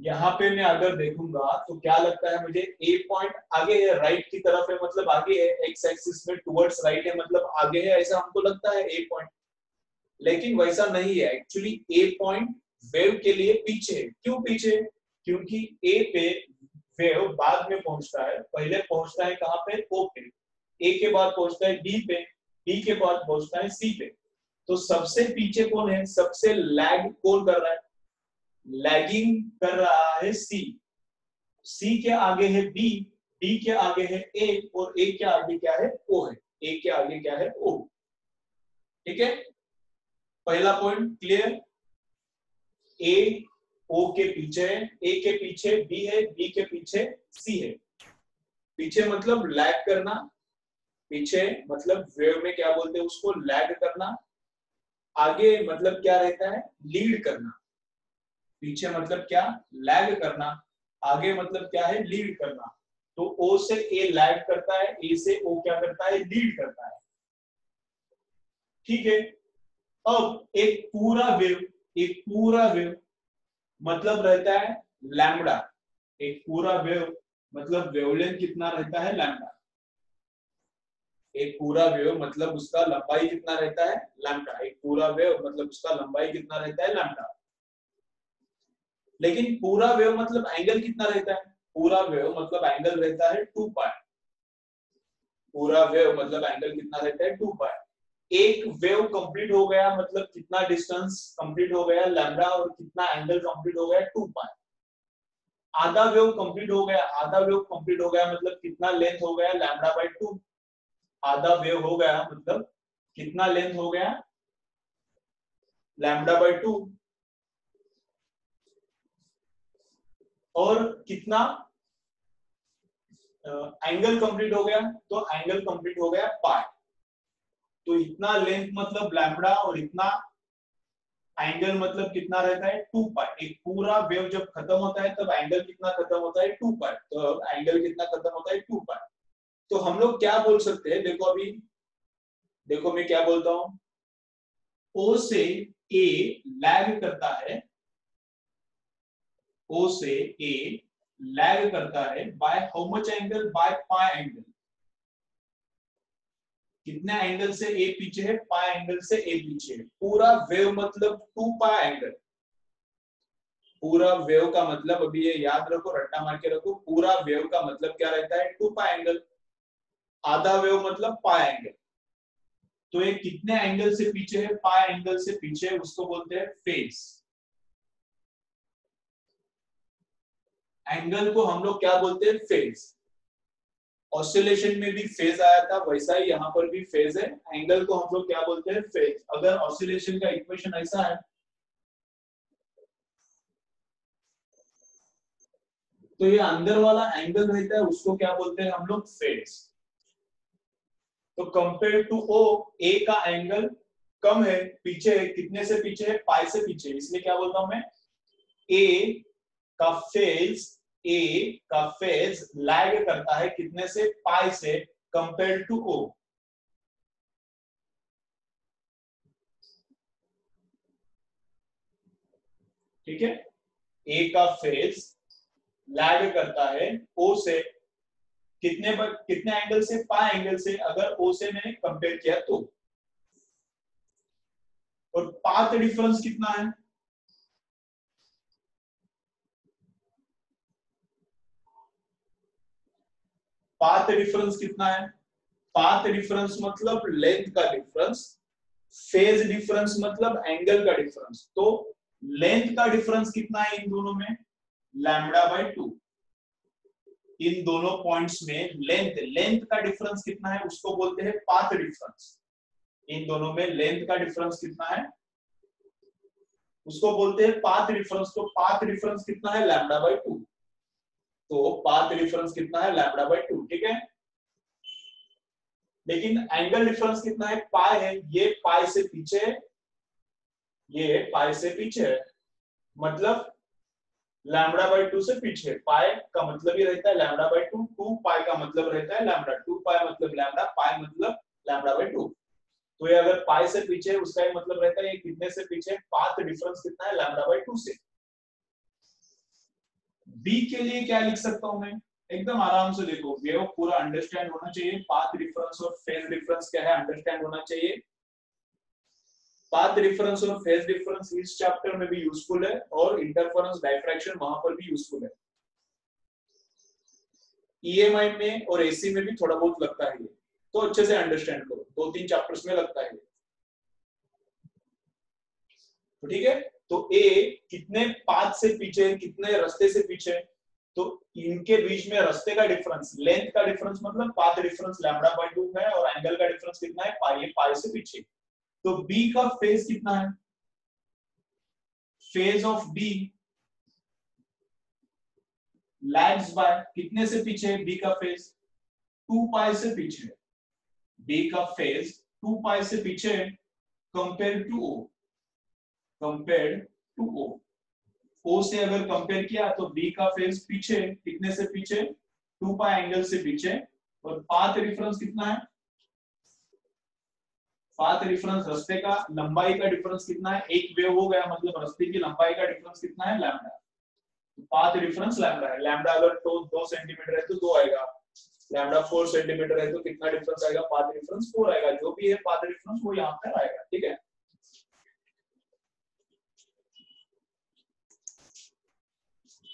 यहाँ पे मैं अगर देखूंगा तो क्या लगता है मुझे, ए पॉइंट आगे है, राइट की तरफ है, मतलब आगे है, एक्स एक्सिस में टुवर्ड्स राइट है, मतलब आगे है, ऐसा हमको लगता है ए पॉइंट। लेकिन वैसा नहीं है एक्चुअली। ए पॉइंट वेव के लिए पीछे है। क्यों पीछे? क्योंकि ए पे वेव बाद में पहुंचता है, पहले पहुंचता है कहां पे? ओ पे। ए के बाद पहुंचता है डी पे, डी के बाद पहुंचता है सी पे। तो सबसे पीछे कौन है? सबसे लैग कौन कर रहा है? लैगिंग कर रहा है सी। सी के आगे है बी, बी के आगे है ए, और ए के आगे क्या है? ओ है। ए के आगे क्या है? ओ। ठीक है, पहला पॉइंट क्लियर। ए ओ के पीछे है, ए के पीछे बी है, बी के पीछे सी है। पीछे मतलब लैग करना, पीछे मतलब वेव में क्या बोलते हैं उसको? लैग करना। आगे मतलब क्या रहता है? लीड करना। पीछे मतलब क्या? लैग करना। आगे मतलब क्या है? लीड करना। तो ओ से ए लैग करता है, ए से ओ क्या करता है? लीड करता है। ठीक है, अब एक पूरा वेव मतलब रहता है लैम्बडा। एक पूरा वेव मतलब वेवलेंथ कितना रहता है? लैम्बडा। एक पूरा वेव मतलब उसका लंबाई कितना रहता है? लैम्बडा। एक पूरा वेव मतलब उसका लंबाई कितना रहता है? लैम्बडा। लेकिन पूरा वेव मतलब एंगल कितना रहता है? पूरा वेव मतलब एंगल रहता है 2 पाई। पूरा वेव मतलब एंगल कितना रहता है? 2 पाई। एक वेव कंप्लीट हो गया मतलब कितना डिस्टेंस कंप्लीट हो गया? लैम्बडा। और कितना एंगल कंप्लीट हो गया? 2 पाई। आधा वेव कंप्लीट हो गया, आधा वेव कंप्लीट हो गया मतलब कितना लेंथ हो गया? Lambda by 2। आधा वेव हो गया मतलब कितना लेंथ हो गया? Lambda by 2। और कितना एंगल कंप्लीट हो गया? तो एंगल कंप्लीट हो गया पाई। तो इतना लेंथ मतलब लैम्बडा, और इतना एंगल मतलब कितना रहता है? 2 पाई। एक पूरा वेव जब खत्म होता है तब एंगल कितना खत्म होता है? 2 पाई। तो अब एंगल कितना खत्म होता है? 2 पाई। तो हम लोग क्या बोल सकते हैं? देखो अभी, देखो मैं क्या बोलता हूं। ओ से ए लैग करता है, ओ से ए लैग करता है by how much angle? By pi angle. कितने एंगल से ए पीछे है? पाई एंगल से ए पीछे है। पूरा वेव मतलब 2 पाई एंगल। पूरा वेव का मतलब, अभी ये याद रखो, रट्टा मार के रखो, पूरा वेव का मतलब क्या रहता है? 2 पाई एंगल। आधा वेव मतलब पाई एंगल। तो ये कितने एंगल से पीछे है? पाई एंगल से पीछे है, उसको बोलते हैं फेज। एंगल को हम लोग क्या बोलते हैं? फेज। ऑसिलेशन में भी फेज आया था, वैसा ही यहाँ पर भी फेज है। एंगल को हम लोग क्या बोलते हैं? फेज। अगर ऑसिलेशन का इक्वेशन ऐसा है तो ये अंदर वाला एंगल रहता है, उसको क्या बोलते हैं हम लोग? फेज। तो कंपेयर टू ओ, ए का एंगल कम है, पीछे है। कितने से पीछे है? पाई से पीछे, इसलिए क्या बोलता हूं मैं? ए का फेज, ए का फेज लैग करता है कितने से? पाई से, कंपेयर टू ओ। ठीक है, ए का फेज लैग करता है ओ से, कितने एंगल से? पाई एंगल से, अगर ओ से मैंने कंपेयर किया तो। और पाथ डिफरेंस कितना है? पाथ डिफरेंस कितना है? पाथ डिफरेंस मतलब लेंथ का डिफरेंस, फेज डिफरेंस मतलब एंगल का डिफरेंस। तो लेंथ का डिफरेंस कितना है इन दोनों में? Lambda by 2। इन दोनों पॉइंट्स में लेंथ लेंथ का डिफरेंस कितना है? उसको बोलते हैं पाथ डिफरेंस। इन दोनों में लेंथ का डिफरेंस कितना है? उसको बोलते हैं पाथ डिफरेंस। तो पाथ डिफरेंस कितना है? Lambda by 2। तो पाथ डिफरेंस कितना है? Lambda by 2। ठीक है, लेकिन एंगल डिफरेंस कितना है? पाई है। ये पाई से पीछे है, ये पाई से पीछे है, मतलब लैम्बडा बाय 2 से पीछे। पाई का मतलब ही रहता है लैम्बडा बाय 2, 2 पाई का मतलब रहता है लैम्बडा। 2 पाई मतलब लैम्बडा, पाई मतलब लैम्बडा बाय 2। तो ये अगर पाई से पीछे है, उसका ही मतलब रहता है ये कितने से पीछे? पाथ डिफरेंस कितना है? लैम्बडा बाय 2 से। बी के लिए क्या लिख सकता हूं मैं, एकदम आराम से देखो, वेव पूरा अंडरस्टैंड होना चाहिए, पाथ डिफरेंस और फेज डिफरेंस क्या है अंडरस्टैंड होना चाहिए। पाथ डिफरेंस और फेज डिफरेंस इस चैप्टर में भी यूजफुल है और इंटरफेरेंस डायफ्रैक्शन वहां पर भी यूजफुल है। ईएमआई में और एसी में भी थोड़ा बहुत लगता है ये, तो अच्छे से अंडरस्टैंड करो, 2-3 चैप्टर्स में लगता है। तो ठीक है, तो ए कितने पाथ से पीछे, कितने रास्ते से पीछे, तो इनके बीच में रास्ते का डिफरेंस, लेंथ का डिफरेंस मतलब पाथ डिफरेंस λ/2 है और एंगल का डिफरेंस कितना है पाई, पाई से पीछे। तो बी का फेज कितना है, phase of B lags by कितने से पीछे, बी का फेज 2 पाई से पीछे, बी का फेज 2 पाई से पीछे compare to O, compare to O, O से अगर कंपेयर किया तो बी का फेज पीछे, कितने से पीछे 2 पाई एंगल से पीछे, और पाथ डिफरेंस कितना है, पाथ डिफरेंस रास्ते का लंबाई का डिफरेंस कितना है, एक वेव हो गया मतलब रास्ते की लंबाई का डिफरेंस कितना है लैम्डा, तो पाथ डिफरेंस लैम्डा है, लैम्डा अगर तो 2 सेंटीमीटर है तो 2 आएगा, लैम्डा 4 सेंटीमीटर है तो कितना डिफरेंस आएगा, पाथ डिफरेंस 4 आएगा, जो भी है पाथ डिफरेंस वो यहां पर आएगा। ठीक है,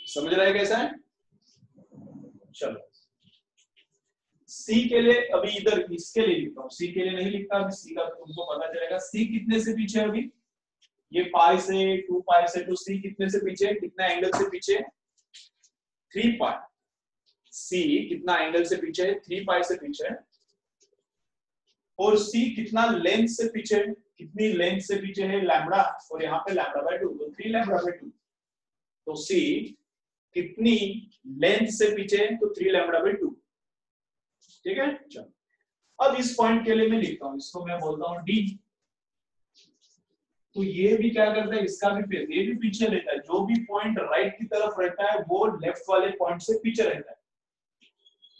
समझ रहे हैं कैसा है। चलो सी के लिए अभी इधर इसके लिए लिखता हूँ, सी के लिए नहीं लिखता, अभी सी का तुमको पता चलेगा। सी कितने से पीछे अभी, ये पाई से 2 पाई से, तो सी कितने से पीछे, कितना एंगल से पीछे 3 पाई, सी कितना एंगल से पीछे 3 पाई से पीछे, और सी कितना लेंथ से पीछे, कितनी लेंथ से पीछे है लैम्डा, और यहाँ पे λ/2 तो 3 λ/2, तो सी कितनी लेंथ से पीछे तो 3 λ/2। ठीक है, चलो अब इस पॉइंट के लिए मैं लिखता हूं, इसको मैं बोलता हूं डी। तो ये भी क्या करता है, इसका भी फेज ये भी पीछे रहता है, जो भी पॉइंट राइट की तरफ रहता है वो लेफ्ट वाले पॉइंट से पीछे रहता है,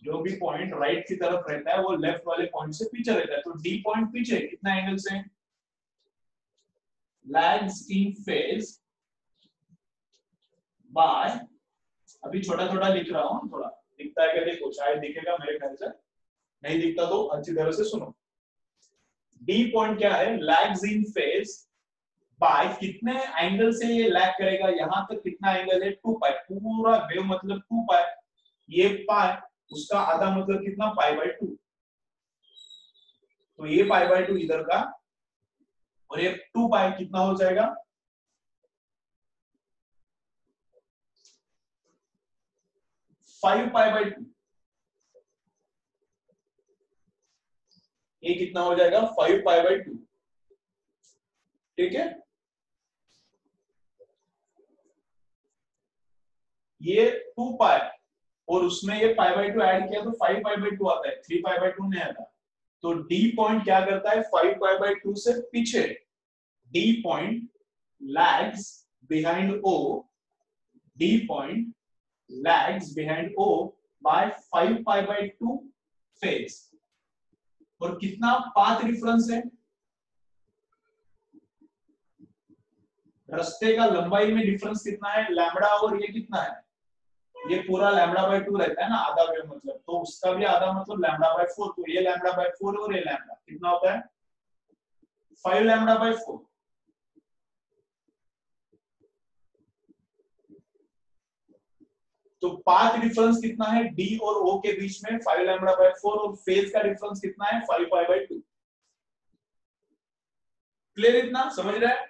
जो भी पॉइंट राइट की तरफ रहता है वो लेफ्ट वाले पॉइंट से पीछे रहता है। तो डी पॉइंट पीछे कितना एंगल से, लैग्स इन फेज बाय, अभी छोटा छोटा लिख रहा हूं, थोड़ा दिखता है क्या देखो, शायद दिखेगा मेरे ख्याल से, नहीं दिखता तो अच्छी तरह से सुनो। डी पॉइंट क्या है, लैग्स इन फेज बाय कितने एंगल से ये लैग करेगा, यहां तक कितना एंगल है 2 पाई, पूरा वेव मतलब 2 पाई, ये पाई उसका आधा मतलब कितना पाई/2, तो ये पाई/2 इधर का, और ये 2 पाई कितना हो जाएगा 5 पाई/2, ये कितना हो जाएगा 5 पाई/2। ठीक है, ये 2 पाई और उसमें ये पाई/2 ऐड किया तो 5 पाई/2 आता है, 3 पाई/2 नहीं आता। तो डी पॉइंट क्या करता है 5 पाई/2 से पीछे, डी पॉइंट लैग्स बिहाइंड ओ, डी पॉइंट लैग्स बिहाइंड ओ बाय 5 पाई/2 फेज, और कितना पाथ डिफरेंस है, रास्ते का लंबाई में डिफरेंस कितना है लैम्डा, और ये कितना है, ये पूरा λ/2 रहता है ना, आधा वेव मतलब, तो उसका भी आधा मतलब λ/4, तो ये λ/4 और ये लैम्डा कितना होता है 5 λ/4। तो पाथ डिफरेंस कितना है डी और ओ के बीच में 5 λ/4, और फेज का डिफरेंस कितना है 5 पाई/2। क्लियर, इतना समझ रहे हैं।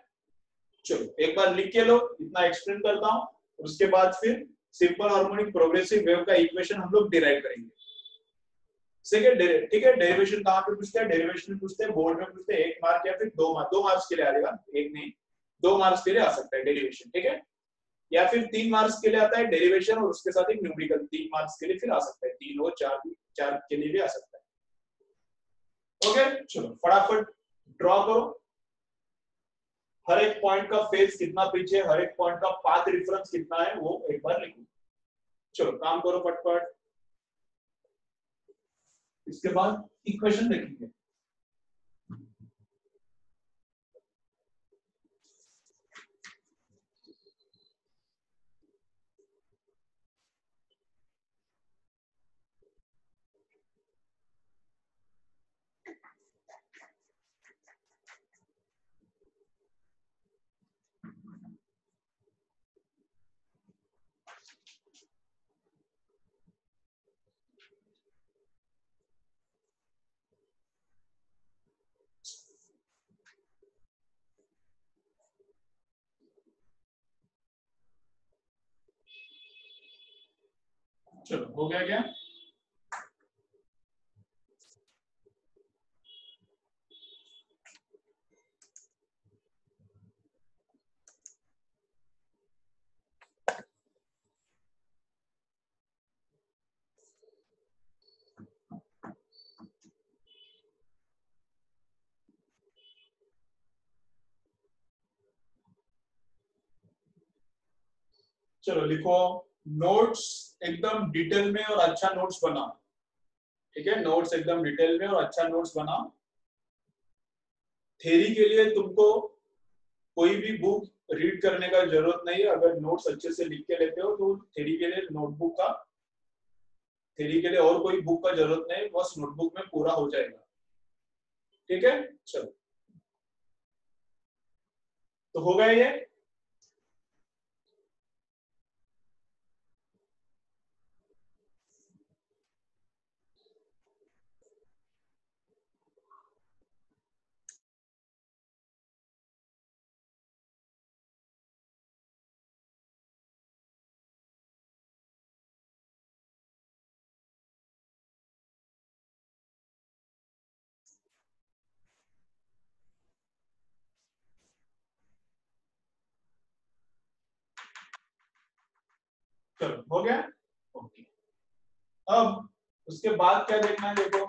चलो एक बार लिख के लो, इतना एक्सप्लेन करता हूं, उसके बाद फिर सिंपल हार्मोनिक प्रोग्रेसिव वेव का इक्वेशन हम लोग डिराइव करेंगे। ठीक है, डेरिवेशन कहां पे पूछते हैं, डेरिवेशन में पूछते हैं, बोर्ड में पूछते हैं 1 मार्क या फिर 2 मार्क, 2 मार्क्स के लिए आएगा, एक नहीं 2 मार्क्स के लिए आ सकता है डेरिवेशन। ठीक है, या फिर 3 मार्क्स के लिए आता है डेरिवेशन और उसके साथ एक न्यूमेरिकल, 3 मार्क्स के लिए फिर आ सकता है, 3 और 4 के लिए भी आ सकता है। ओके, चलो फटाफट ड्रॉ करो, हर एक पॉइंट का फेज कितना पीछे, हर एक पॉइंट का पाथ डिफरेंस कितना है वो एक बार लिखो। चलो काम करो फटफट, इसके बाद इक्वेशन देखेंगे। चलो हो गया क्या? चलो लिखो, नोट्स एकदम डिटेल में और अच्छा नोट्स बनाओ। ठीक है, नोट्स एकदम डिटेल में और अच्छा नोट्स बनाओ। थ्योरी के लिए तुमको कोई भी बुक रीड करने का जरूरत नहीं है। अगर नोट्स अच्छे से लिख के लेते हो तो थ्योरी के लिए नोटबुक का, थ्योरी के लिए और कोई बुक का जरूरत नहीं, बस नोटबुक में पूरा हो जाएगा। ठीक है, चलो तो हो गया ये। चलो हो गया, ओके। अब उसके बाद क्या देखना है, देखो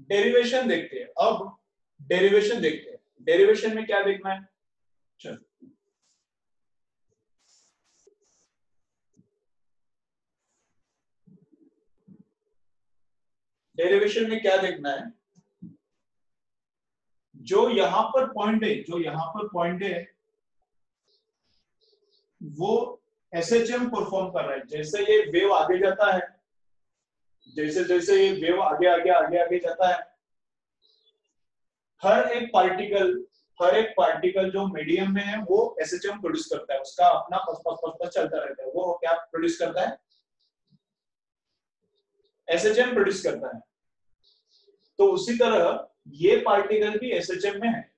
डेरिवेशन देखते हैं। अब डेरिवेशन देखते हैं, डेरिवेशन में क्या देखना है। चलो डेरिवेशन में क्या देखना है, जो यहां पर पॉइंट है, जो यहां पर पॉइंट है वो एसएचएम परफॉर्म कर रहा है। जैसे ये वेव आगे जाता है, जैसे जैसे ये वेव आगे आगे आगे आगे जाता है, हर एक पार्टिकल, हर एक पार्टिकल जो मीडियम में है वो एसएचएम प्रोड्यूस करता है। उसका अपना पस पस पस पस चलता रहता है। वो क्या प्रोड्यूस करता है, एसएचएम प्रोड्यूस करता है। तो उसी तरह ये पार्टिकल भी एसएचएम में है,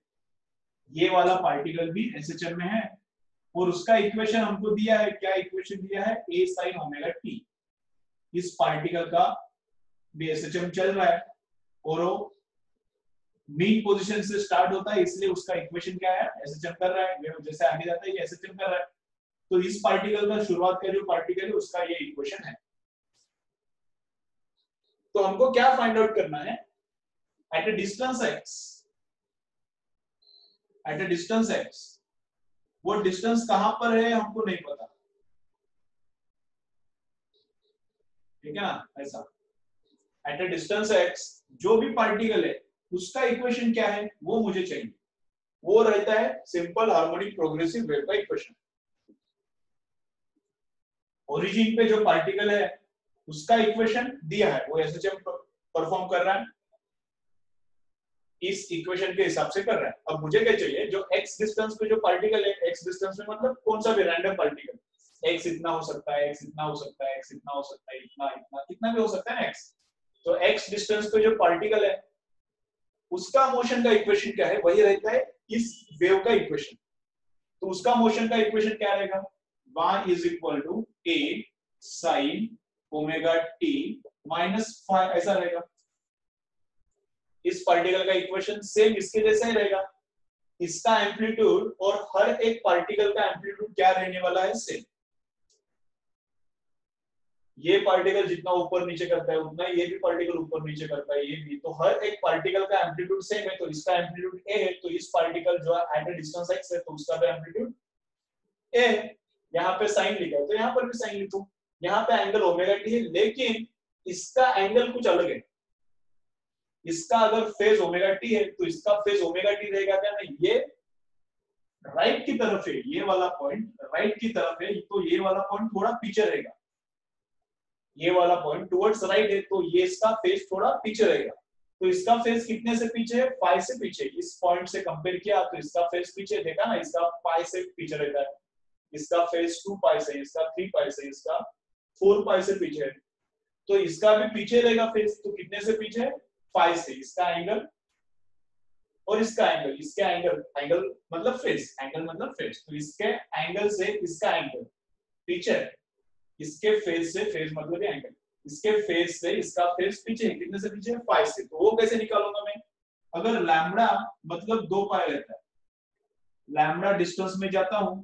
ये वाला पार्टिकल भी एसएचएम में है। और उसका इक्वेशन हमको दिया है, क्या इक्वेशन दिया है, ए साइन ओमेगा टी। इस पार्टिकल का भी एसएचएम चल रहा है और वो मीन पोजीशन से स्टार्ट होता है, इसलिए उसका इक्वेशन क्या है, एसएचएम कर रहा है। जैसे आगे जाता है ये एसएचएम कर रहा है। तो इस पार्टिकल का शुरुआत का जो पार्टिकल है उसका ये इक्वेशन है। तो हमको क्या फाइंड आउट करना है, at a distance x, at a distance x, वो डिस्टेंस कहां पर है हमको नहीं पता। ठीक है ना, ऐसा एट अ डिस्टेंस x जो भी पार्टिकल है उसका इक्वेशन क्या है वो मुझे चाहिए। वो रहता है सिंपल हार्मोनिक प्रोग्रेसिव वेव का इक्वेशन। ओरिजिन पे जो पार्टिकल है उसका इक्वेशन दिया है, वो एसएचएम परफॉर्म कर रहा है, इस इक्वेशन के हिसाब से कर रहा है। अब मुझे क्या चाहिए, जो x डिस्टेंस पे जो पार्टिकल है, x डिस्टेंस में मतलब कौन सा भी रैंडम पार्टिकल, x इतना हो सकता है, x इतना हो सकता है, x इतना हो सकता है, इतना इतना कितना भी हो सकता है x। तो x डिस्टेंस पे जो पार्टिकल है उसका मोशन का इक्वेशन क्या है, वही रहता है इस वेव का इक्वेशन। तो उसका मोशन का इक्वेशन क्या रहेगा, y is equal to a sine omega t minus five, ऐसा रहेगा। इस पार्टिकल का इक्वेशन सेम इसके जैसा ही रहेगा। इसका एम्पलीट्यूड और हर एक पार्टिकल का एम्पलीट्यूड क्या रहने वाला है, सेम। ये पार्टिकल जितना ऊपर नीचे करता है उतना ये भी पार्टिकल ऊपर नीचे करता है, ये भी। तो हर एक पार्टिकल का एम्पलीट्यूड सेम है, तो इसका एम्पलीट्यूड ए है, तो इस पार्टिकल जो एट अ डिस्टेंस x है तो उसका भी एम्पलीट्यूड ए है। यहाँ पे साइन लिखा है तो यहाँ पर भी साइन लिखो। यहाँ पे एंगल ओमेगा टी है, लेकिन इसका एंगल कुछ अलग है। इसका अगर फेज ओमेगा टी है तो इसका फेज ओमेगा टी रहेगा क्या, नहीं, ये राइट की तरफ है, ये वाला पॉइंट राइट की तरफ है, तो ये वाला पॉइंट थोड़ा पीछे रहेगा। ये वाला पॉइंट टुवर्ड्स राइट है तो ये इसका फेज थोड़ा पीछे रहेगा। तो इसका फेज कितने से पीछे है, पाई से पीछे। इस पॉइंट से कंपेयर किया तो इसका फेज पीछे, देखा ना, इसका पाई से पीछे रहता है। इसका फेज 2 पाई से, इसका 3 पाई से, इसका 4 पाई से पीछे है। तो इसका भी पीछे रहेगा फेज, तो कितने से पीछे, 5 से। इसका एंगल और इसका एंगल, इसके एंगल, एंगल मतलब फेस, एंगल मतलब फेस, तो इसके एंगल से इसका एंगल पीछे है, इसके फेस से, फेस मतलब ये एंगल, इसके फेस से इसका फेस पीछे है, कितने से पीछे है 5 से, तो वो कैसे निकालूंगा मैं, अगर लैम्बडा मतलब 2 पाई रहता है, लैम्बडा डिस्टेंस में जाता हूं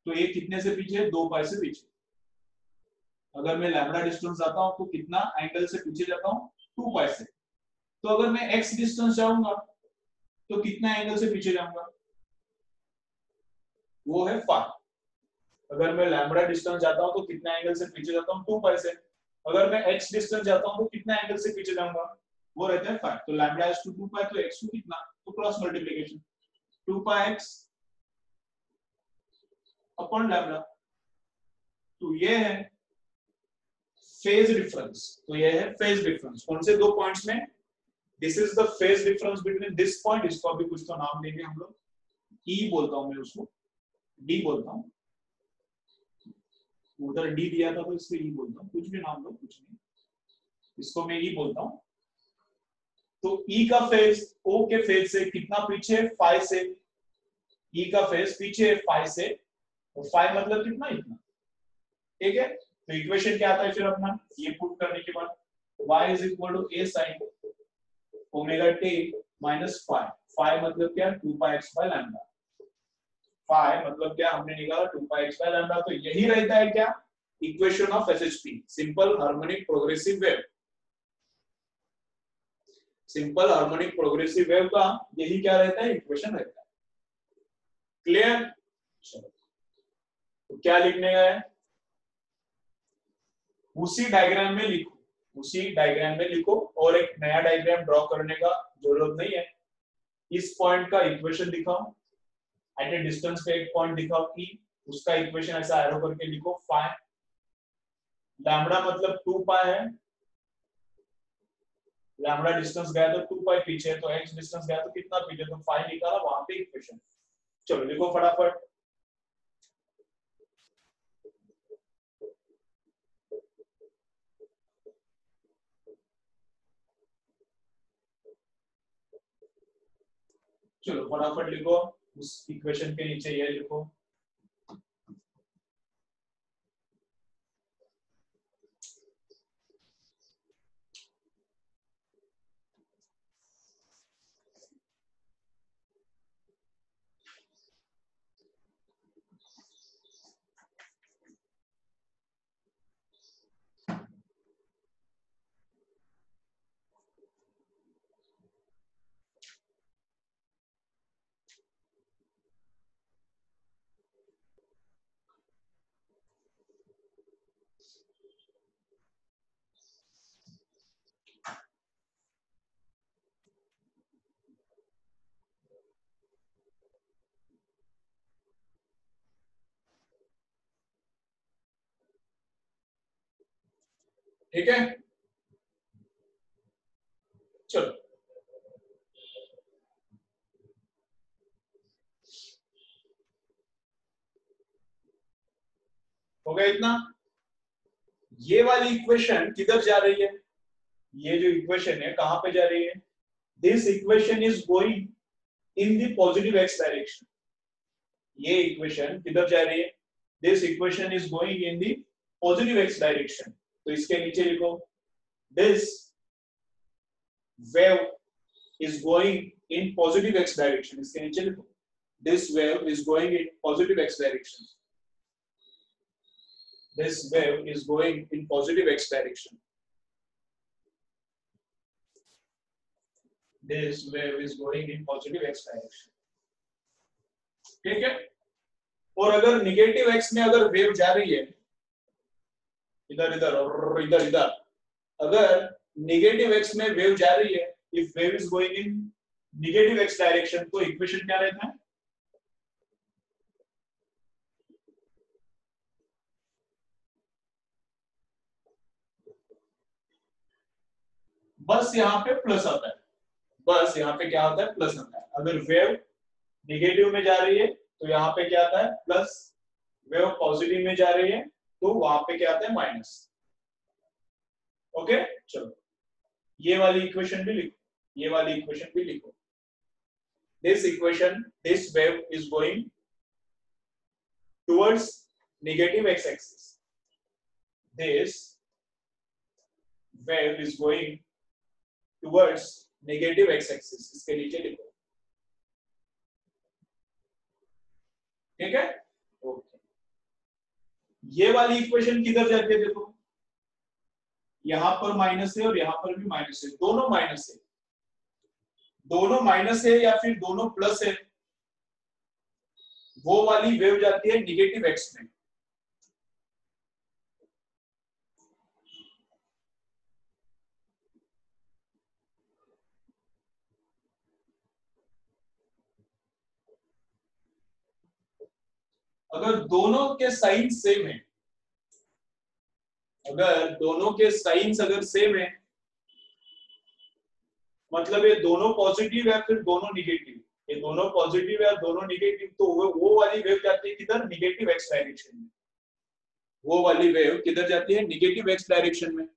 तो ये कितने से पीछे है 2 पाई से पीछे, अगर मैं लैम्बडा डिस्टेंस जाता हूं तो कितना एंगल से पीछे जाता हूं 2 पाई से, तो अगर मैं x डिस्टेंस जाऊंगा तो कितना एंगल से पीछे जाऊंगा, वो है 5, अगर मैं लैम्बडा डिस्टेंस जाता हूं तो कितना एंगल से पीछे जाता हूं 2 पाई से, अगर मैं x डिस्टेंस जाता हूं तो कितना एंगल से पीछे जाऊंगा, वो रहता है 5, तो लैम्बडा इज टू 2 पाई, तो x टू कितना, तो क्रॉस मल्टीप्लिकेशन 2 पाई x अपॉन लैम्बडा, तो ये है फेज डिफरेंस, तो ये है फेज डिफरेंस कौन से दो पॉइंट्स में, this is the phase difference between this point, इसको अभी कुछ तो नाम देंगे हम लोग, E बोलता हूं मैं उसको, D बोलता हूं, उधर D दिया था तो इसको E बोलता हूं, कुछ भी नाम दो कुछ नहीं, इसको मैं E बोलता हूं, तो E का फेज O के फेज से कितना पीछे 5 से, E का फेज पीछे 5 से, और 5 मतलब कितना, इतना, ठीक है, तो इक्वेशन क्या आता है फिर अपना, ये पुट करने के बाद y is equal to a sin omega t minus 5, 5 मतलब क्या 2 pi x by lambda, 5 मतलब क्या हमने निकाला 2 pi x by lambda, तो यही रहता है क्या equation of SHP, simple harmonic progressive wave, simple harmonic progressive wave का यही क्या रहता है इक्वेशन रहता है, क्लियर, चलो तो क्या लिखने का है, उसी डायग्राम में लिखो, उसी डायग्राम में लिखो, और एक नया डायग्राम ड्रॉ करने का जरूरत नहीं है, इस पॉइंट का इक्वेशन दिखाओ, एट ए डिस्टेंस पे एक पॉइंट दिखाओ कि उसका इक्वेशन ऐसा एरो करके लिखो, 5 लैम्बडा मतलब 2 पाई है, लैम्बडा डिस्टेंस गया तो 2 पाई पीछे, तो x डिस्टेंस गया तो कितना पीछे, तो 5 निकाला, वहां पे इक्वेशन, चलो लिखो फटाफट, चलो फटाफट लिखो, उस इक्वेशन के नीचे ये लिखो, ठीक है, चलो हो गया इतना, ये वाली इक्वेशन किधर जा रही है, ये जो इक्वेशन है कहां पे जा रही है, this equation is going in the positive x direction, ये इक्वेशन किधर जा रही है, this equation is going in the positive x direction, तो इसके नीचे लिखो this wave is going in positive x direction, इसके नीचे लिखो this wave is going in positive x direction, this wave is going in positive x direction, this wave is going in positive x direction, ठीक है, और अगर negative x में अगर wave जा रही है इधर इधर और इधर इधर, अगर निगेटिव x में वेव जा रही है, if wave is going in negative x direction, तो इक्वेशन क्या रहता है, बस यहाँ पे प्लस आता है, बस यहाँ पे क्या आता है प्लस आता है, अगर वेव निगेटिव में जा रही है तो यहाँ पे क्या आता है प्लस, वेव पॉजिटिव में जा रही है तो वहां पे क्या आता है माइनस, ओके, चलो ये वाली इक्वेशन भी लिखो, ये वाली इक्वेशन भी लिखो, this equation, this wave is going towards negative x-axis. This wave is going towards negative x-axis. इसके नीचे लिखो, ठीक है? ओके, ये वाली इक्वेशन किधर जाती है? देखो, यहां पर माइनस है और यहां पर भी माइनस है, दोनों माइनस है, दोनों माइनस है या फिर दोनों प्लस है, वो वाली वेव जाती है निगेटिव एक्स में। अगर दोनों के साइन सेम है, अगर दोनों के साइंस अगर सेम है, मतलब ये दोनों पॉजिटिव है फिर दोनों निगेटिव, ये दोनों पॉजिटिव है दोनों निगेटिव, तो वो वाली वेव जाती है किधर? निगेटिव एक्स डायरेक्शन में। वो वाली वेव किधर जाती है? निगेटिव एक्स डायरेक्शन में।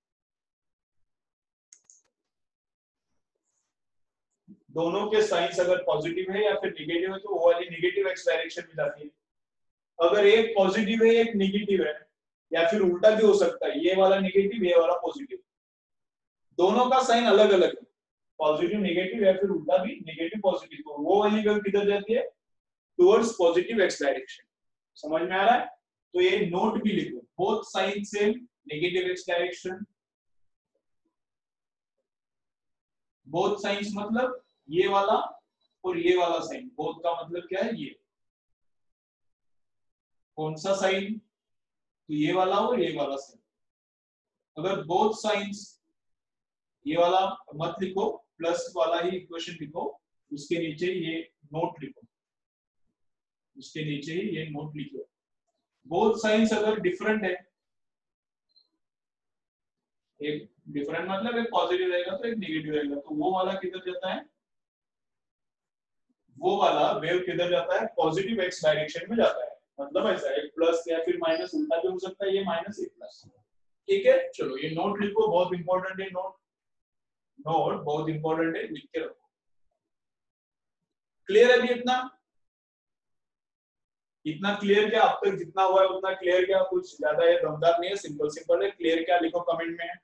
दोनों के साइंस अगर पॉजिटिव है या फिर निगेटिव है तो वो वाली निगेटिव एक्स डायरेक्शन में जाती है। अगर एक पॉजिटिव है एक निगेटिव है, या फिर उल्टा भी हो सकता है, ये वाला निगेटिव ये वाला पॉजिटिव, दोनों का साइन अलग अलग है, पॉजिटिव नेगेटिव या फिर उल्टा भी नेगेटिव पॉजिटिव, तो वो वाली वेव किधर जाती है? Towards positive x direction. समझ में आ रहा है? तो ये नोट भी लिखो, both sign same, negative x direction. Both signs मतलब ये वाला और ये वाला साइन, बोथ का मतलब क्या है? ये कौन सा साइन? तो ये वाला और ये वाला साइन। अगर बोथ साइंस, ये वाला मत लिखो, प्लस वाला ही इक्वेशन लिखो, उसके नीचे ये नोट लिखो, उसके नीचे ही ये नोट लिखो। बोथ साइंस अगर डिफरेंट है, एक डिफरेंट मतलब एक पॉजिटिव रहेगा तो एक नेगेटिव रहेगा, तो वो वाला किधर जाता है? वो वाला वेव किधर जाता है? पॉजिटिव एक्स डायरेक्शन में जाता है। मतलब ऐसा एक प्लस या फिर माइनस, उल्टा भी हो सकता है, ये माइनस ये प्लस। ठीक है, चलो ये नोट लिखो, बहुत इंपॉर्टेंट है नोट, नोट बहुत इंपॉर्टेंट है, लिख के रखो। क्लियर है भी इतना? इतना क्लियर क्या? अब तक जितना हुआ है उतना क्लियर क्या? कुछ ज्यादा ये दमदार नहीं है, सिंपल सिंपल है। क्लियर क्या लिखो कमेंट में,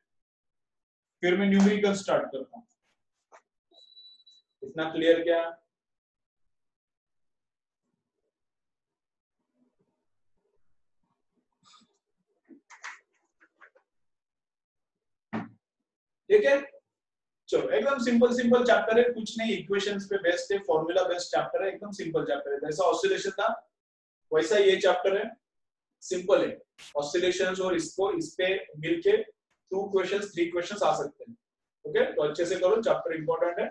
फिर मैं न्यूमेरिकल स्टार्ट करता हूँ। इतना क्लियर क्या? ठीक है, चलो एकदम सिंपल सिंपल चैप्टर है, कुछ नहीं, इक्वेशंस पे बेस्ड है, फॉर्मूला बेस्ड चैप्टर है, एकदम सिंपल चैप्टर है। जैसा ऑसिलेशन था वैसा ये चैप्टर है, सिंपल है। ऑसिलेशंस और इसको इस पे मिलके 2 क्वेश्चंस 3 क्वेश्चंस आ सकते हैं। ओके, तो अच्छे से करो, चैप्टर इंपॉर्टेंट है,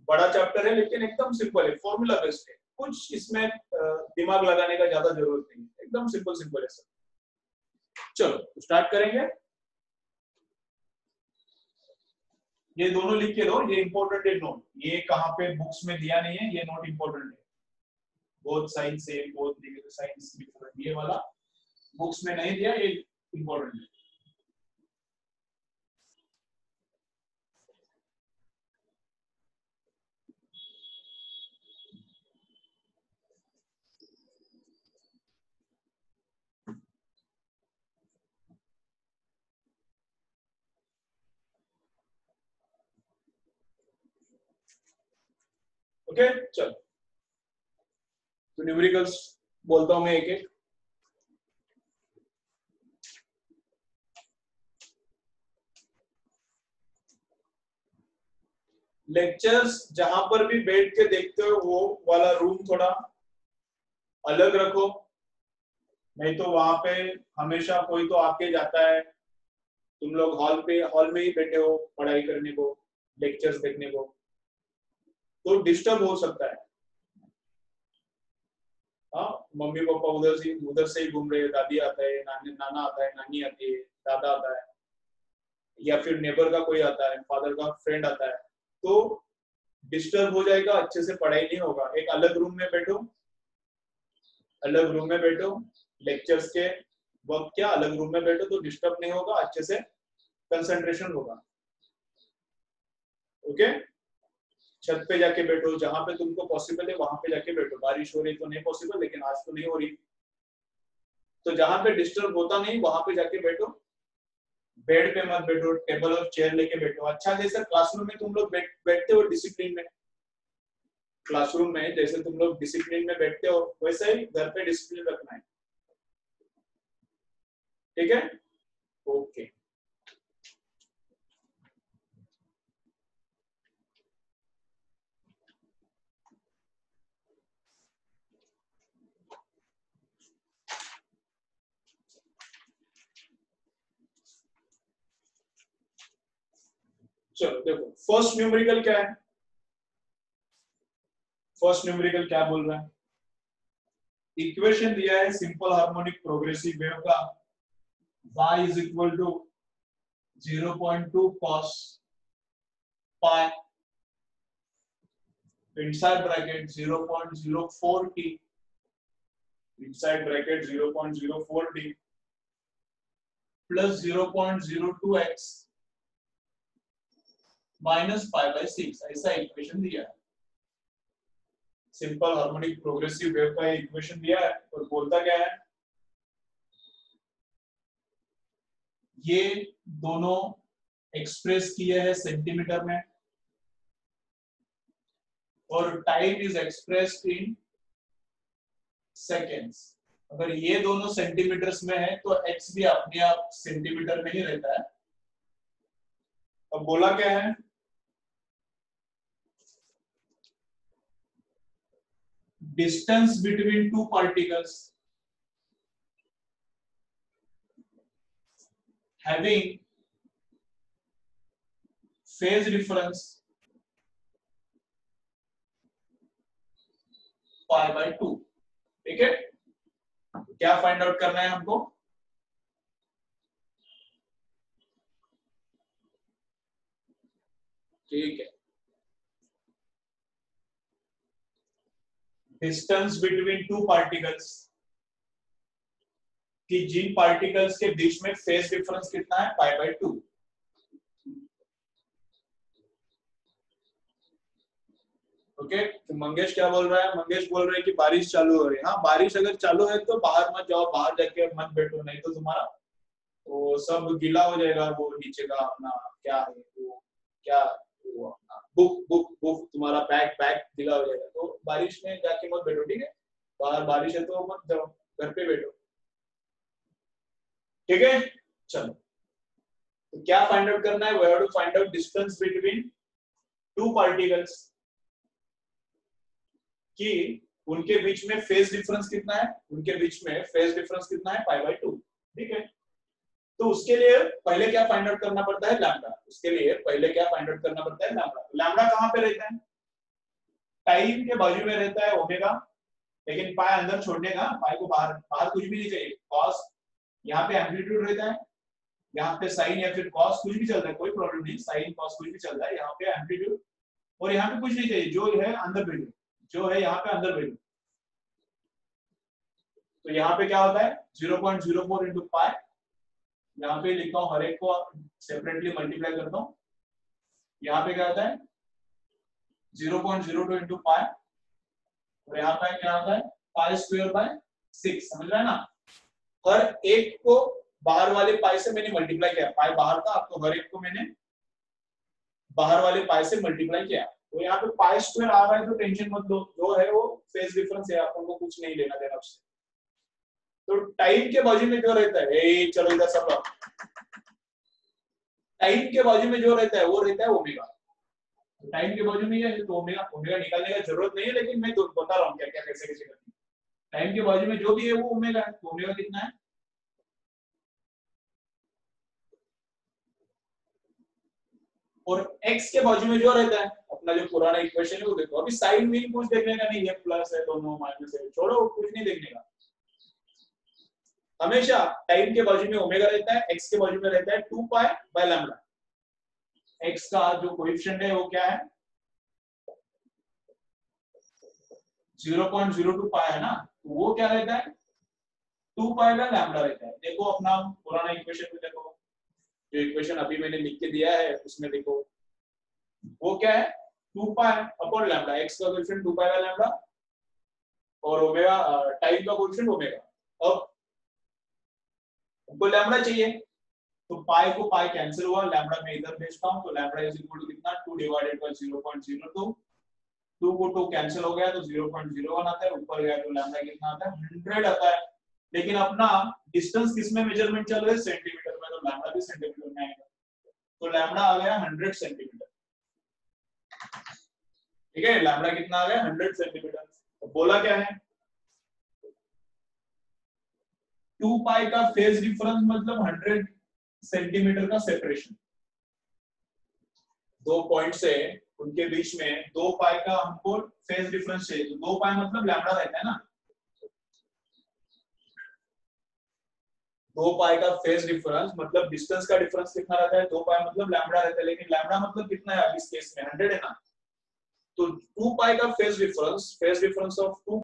बड़ा चैप्टर है लेकिन एकदम सिंपल है, फॉर्मूला बेस्ड है, कुछ इसमें दिमाग लगाने का ज्यादा जरूरत नहीं है, एकदम सिंपल सिंपल है सब। चलो स्टार्ट करेंगे। ये दोनों लिख के लो, ये इंपॉर्टेंट है नोट, ये कहाँ पे बुक्स में दिया नहीं है, ये नोट इंपॉर्टेंट है। Both sign same, both negative signs different, ये वाला बुक्स में नहीं दिया, ये इंपॉर्टेंट है। ओके चलो, तो न्यूमेरिकल्स बोलता हूं मैं एक एक। लेक्चर्स जहां पर भी बैठ के देखते हो वो वाला रूम थोड़ा अलग रखो, नहीं तो वहां पे हमेशा कोई तो आके जाता है, तुम लोग हॉल में ही बैठे हो पढ़ाई करने को, लेक्चर्स देखने को, तो डिस्टर्ब हो सकता है। हाँ, मम्मी पापा उधर से ही घूम रहे हैं, दादी आता है, नाना आता है, नानी आती है, दादा आता है, या फिर नेबर का कोई आता है, फादर का फ्रेंड आता है, तो डिस्टर्ब हो जाएगा, अच्छे से पढ़ाई नहीं होगा। एक अलग रूम में बैठो, अलग रूम में बैठो, लेक्चर्स के वक्त क्या अलग रूम में बैठो तो डिस्टर्ब नहीं होगा, अच्छे से कंसंट्रेशन होगा। ओके छत पे जाके बैठो, जहां पे तुमको पॉसिबल है वहां पे जाके बैठो। बारिश हो रही तो नहीं पॉसिबल, लेकिन आज तो नहीं हो रही, तो जहां पे डिस्टर्ब होता नहीं वहां पे जाके बैठो। बेड पे मत बैठो, टेबल और चेयर लेके बैठो। अच्छा जैसे क्लासरूम में तुम लोग बैठते हो डिसिप्लिन में, क्लासरूम में जैसे तुम लोग डिसिप्लिन में बैठते हो वैसे ही घर पे डिसिप्लिन रखना है, ठीक है? ओके। चलो देखो फर्स्ट न्यूमेरिकल क्या है, फर्स्ट न्यूमेरिकल क्या बोल रहा है? इक्वेशन दिया है सिंपल हार्मोनिक प्रोग्रेसिव वेव का, y is equal to 0.2 cos pi inside bracket 0.04 t inside bracket 0.04 t plus 0.02x minus pi by 6, ऐसा इक्वेशन दिया है। सिंपल हार्मोनिक प्रोग्रेसिव वेव का इक्वेशन दिया है और बोलता क्या है, ये दोनों एक्सप्रेस किए हैं सेंटीमीटर में और time is expressed in seconds. अगर ये दोनों सेंटीमीटर्स में है तो x भी अपने आप सेंटीमीटर में ही रहता है। अब बोला क्या है, distance between two particles having phase difference pi by 2, ठीक है? क्या फाइंड आउट करना है हमको, ठीक है? डिस्टेंस बिटवीन टू पार्टिकल्स कि जिन पार्टिकल्स के बीच में फेज डिफरेंस कितना है, पाई बाय 2। ओके तो मंगेश क्या बोल रहा है, मंगेश बोल रहा है कि बारिश चालू हो रही है। हाँ बारिश अगर चालू है तो बाहर मत जाओ, बाहर जाके मत बैठो, नहीं तो तुम्हारा वो सब गीला हो जाएगा। वो नीचे का अपना क्या है वो, क्या वो अपना बुक बुक बुक तुम्हारा बैग बैग गीला हो जाएगा। तो बारिश में जाके मत बैठो, ठीक है? बाहर बारिश है तो मत जाओ, घर पे बैठो, ठीक है? चलो तो क्या फाइंड आउट करना है, we have to find out distance between two particles कि उनके बीच में फेज डिफरेंस कितना है, उनके बीच में फेज डिफरेंस कितना है, पाई बाय 2, ठीक है? तो उसके लिए पहले क्या फाइंड आउट करना पड़ता है, लैम्डा। उसके लिए पहले क्या फाइंड आउट करना पड़ता है, लैम्डा। लैम्डा कहां पे रहता है, टाइम के बाजू में रहता है ओमेगा, लेकिन पाई अंदर छोड़ने का, पाई को बाहर बाहर कुछ भी नहीं चाहिए। कॉस यहाँ पे एम्पलीट्यूड रहता है, यहाँ पे साइन या फिर कॉस कुछ भी चलता है, कोई प्रॉब्लम नहीं, साइन कॉस कुछ भी चलता है। यहाँ पे एम्पलीट्यूड और यहाँ पे कुछ नहीं चाहिए, जो है अंदर वैल्यू, जो है यहाँ पे अंदर वैल्यू। तो यहाँ पे क्या होता है 0.04 इंटू पाई, यहाँ पे लिखता हूँ, हर एक को सेपरेटली मल्टीप्लाई करता हूँ। यहाँ पे क्या होता है 0.02 इंटू पाई और यहाँ पे क्या होता है पाई स्क्वायर बाय 6, समझ रहा है ना? हर एक को बाहर वाले पाई से मैंने मल्टीप्लाई किया, पाई बाहर था तो हर एक को मैंने बाहर वाले पाई से मल्टीप्लाई किया। तो यहाँ पे पाई स्क्वायर आ रहा है तो टेंशन मत लो, जो है वो फेज डिफरेंस है, आपको कुछ नहीं लेना देना उससे। तो टाइम के बाजू में जो रहता है, चलो इधर सब लोग, टाइम के बाजू में जो रहता है वो रहता है ओमेगा। तो टाइम के बाजू में ये है तो ओमेगा, ओमेगा निकालने का जरूरत नहीं है, लेकिन मैं तो बता रहा हूँ क्या क्या कैसे कैसे करनी है। टाइम के बाजू में जो भी है वो ओमेगा है, तो ओमेगा कितना है, और x के बाजू में जो रहता है अपना जो पुराना इक्वेशन है वो देखो। अभी साइन में कुछ देखने का नहीं है, प्लस है दोनों माइनस है, छोड़ो कुछ नहीं देखने का। हमेशा टाइम के बाजू में ओमेगा रहता है, x के बाजू में रहता है 2 पाई बाय लैम्डा। x का जो कोएफिशिएंट है वो क्या है 0.02 पाई है ना, तो वो क्या रहता है 2 पाई बाय लैम्डा रहता है। देखो अपना पुराना इक्वेशन में देखो, जो इक्वेशन अभी मैंने लिख के दिया है उसमें देखो वो क्या है 2 पाई अपॉन लैम्डा, x का कोएफिशिएंट 2 पाई बाय लैम्डा और ओमेगा टाइम का कोएफिशिएंट ओमेगा। अब हमको लैम्डा चाहिए तो पाई को पाई कैंसिल हुआ, लैम्डा में इधर भेजता हूं तो लैम्डा इज इक्वल टू कितना 2 डिवाइडेड बाय 0.02, 2 को 2 कैंसिल हो गया तो 0.01 आता है, ऊपर गया तो लैम्डा कितना आता है 100 आता है। लेकिन अपना डिस्टेंस किसमें मेजरमेंट चल रहा है सेंटीमीटर में, तो लैम्डा भी सेंटीमीटर में आएगा, तो लैम्डा आ गया 100 सेंटीमीटर। ठीक है, लैम्डा कितना आ गया 100 सेंटीमीटर। तो बोला क्या है 2 पाई का फेज डिफरेंस मतलब 100 सेंटीमीटर का सेपरेशन, दो पॉइंट से उनके बीच में 2 पाई का हमको फेज डिफरेंस चाहिए, तो 2 पाई मतलब लैम्डा रहता है ना, 2 पाई का फेज डिफरेंस मतलब डिस्टेंस का डिफरेंस कितना रहता है 2 पाई मतलब लैम्डा रहता है, लेकिन लैम्डा मतलब कितना है इस केस में 100 है ना, तो 2 पाई का फेज डिफरेंस ऑफ 2